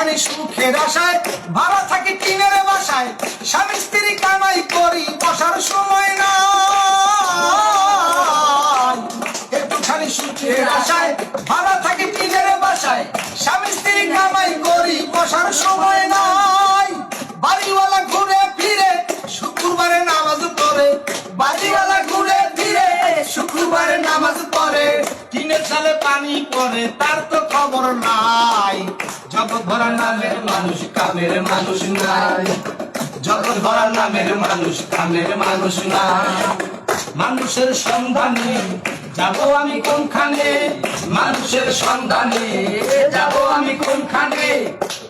একটুখানি সুখের আশায় ভাড়া থাকি টিনের বাসায়, স্বামী স্ত্রী কামাই করি বসার সময় না। একটুখানি সুখের আশায় ভাড়া থাকি টিনের বাসায়, স্বামী স্ত্রী কামাই করি বসার সময় নাই। বাড়িওয়ালা ঘুরে ফিরে শুক্রবারে নামাজ পড়ে, বাড়িওয়ালা ঘুরে ফিরে শুক্রবারে নামাজ পড়ে, টিনের চালে পানি পড়ে তার তো খবর নাই। জগৎ ভরা নামের মানুষ কামের মানুষ নাই, জগৎ ভরা নামের মানুষ কামের মানুষ নাই। মানুষের সন্ধানে যাব আমি কোনখানে, মানুষের সন্ধানে যাব আমি কোনখানে,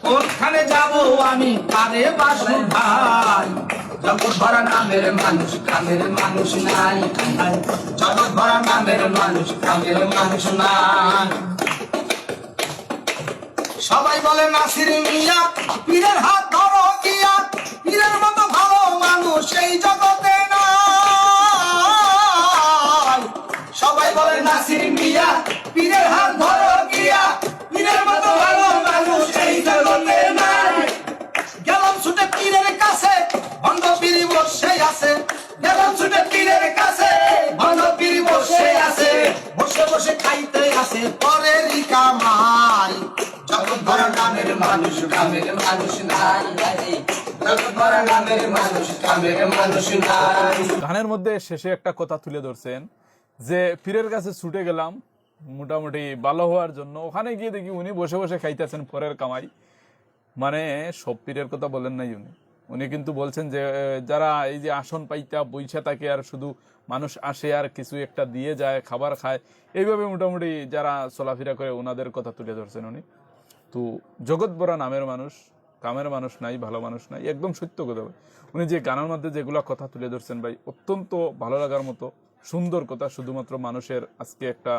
কোনখানে যাব আমি কারে বাসু ভাই। জগৎ ভরা নামের মানুষ কামের মানুষ নাই, জগৎ ভরা নামের মানুষ কামের মানুষ নাই। সবাই বলে নাসির মিয়া পীরের হাত ধরো গিয়া, পীরের মতো ভালো মানুষ এই জগতে নাই। সবাই বলে নাসির মিয়া পীরের হাত ধরো গিয়া, পীরের মতো ভালো মানুষ এই জগতে নাই। গেলাম ছুটে পীরের কাছে ভণ্ড পীর বসে আছে, গেলাম ছুটে পীরের কাছে ভণ্ড পীর বসে আছে, বসে বসে খাইতে আছে পরেরই কামাই। জগৎ ভরা নামের মানুষ কামের মানুষ নাই, জগৎ ভরা নামের মানুষ কামের মানুষ নাই। গানের মধ্যে শেষে একটা কথা তুলে ধরছেন যে পীরের কাছে ছুটে গেলাম মোটামুটি ভালো হওয়ার জন্য, ওখানে গিয়ে দেখি উনি বসে বসে খাইতেছেন পরের কামাই। মানে সব পীরের কথা বলেন নাই উনি কিন্তু বলছেন যে যারা এই যে আসন পাইতা বইসা থাকে আর শুধু মানুষ আসে আর কিছু একটা দিয়ে যায় খাবার খায়, এইভাবে মোটামুটি যারা চলাফেরা করে ওনাদের কথা তুলে ধরছেন উনি। তো জগৎ ভরা নামের মানুষ কামের মানুষ নাই, ভালো মানুষ নাই, একদম সত্য কথা ভাই। উনি যে গানের মধ্যে যেগুলো কথা তুলে ধরছেন ভাই, অত্যন্ত ভালো লাগার মতো সুন্দর কথা। শুধুমাত্র মানুষের আজকে একটা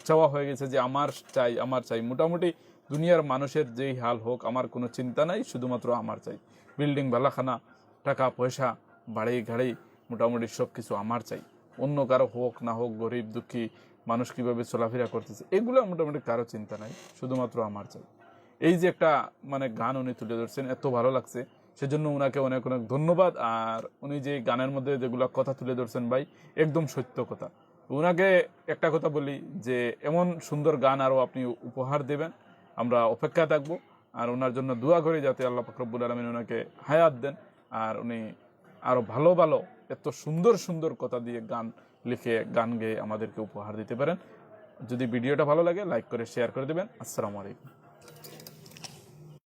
চাওয়া হয়ে গেছে যে আমার চাই আমার চাই, মোটামুটি দুনিয়ার মানুষের যেই হাল হোক আমার কোনো চিন্তা নাই, শুধুমাত্র আমার চাই। বিল্ডিং বালাখানা টাকা পয়সা বাড়ি গাড়ি মোটামুটি সব কিছু আমার চাই, অন্য কারো হোক না হোক, গরিব দুঃখী মানুষ কীভাবে চলাফেরা করতেছে এগুলো মোটামুটি কারো চিন্তা নাই, শুধুমাত্র আমার চাই। এই যে একটা মানে গান উনি তুলে ধরছেন, এত ভালো লাগছে, সেজন্য ওনাকে অনেক অনেক ধন্যবাদ। আর উনি যে গানের মধ্যে যেগুলো কথা তুলে ধরছেন ভাই, একদম সত্য কথা। ওনাকে একটা কথা বলি যে এমন সুন্দর গান আরও আপনি উপহার দেবেন, আমরা অপেক্ষা থাকবো। আর ওনার জন্য দোয়া করি যাতে আল্লাহ পাক রব্বুল আলামিন ওনাকে হায়াত দেন, আর উনি আরও ভালো ভালো এত সুন্দর সুন্দর কথা দিয়ে গান লিখে গান গেয়ে আমাদেরকে উপহার দিতে পারেন। যদি ভিডিওটা ভালো লাগে লাইক করে শেয়ার করে দেবেন। আসসালামু আলাইকুম।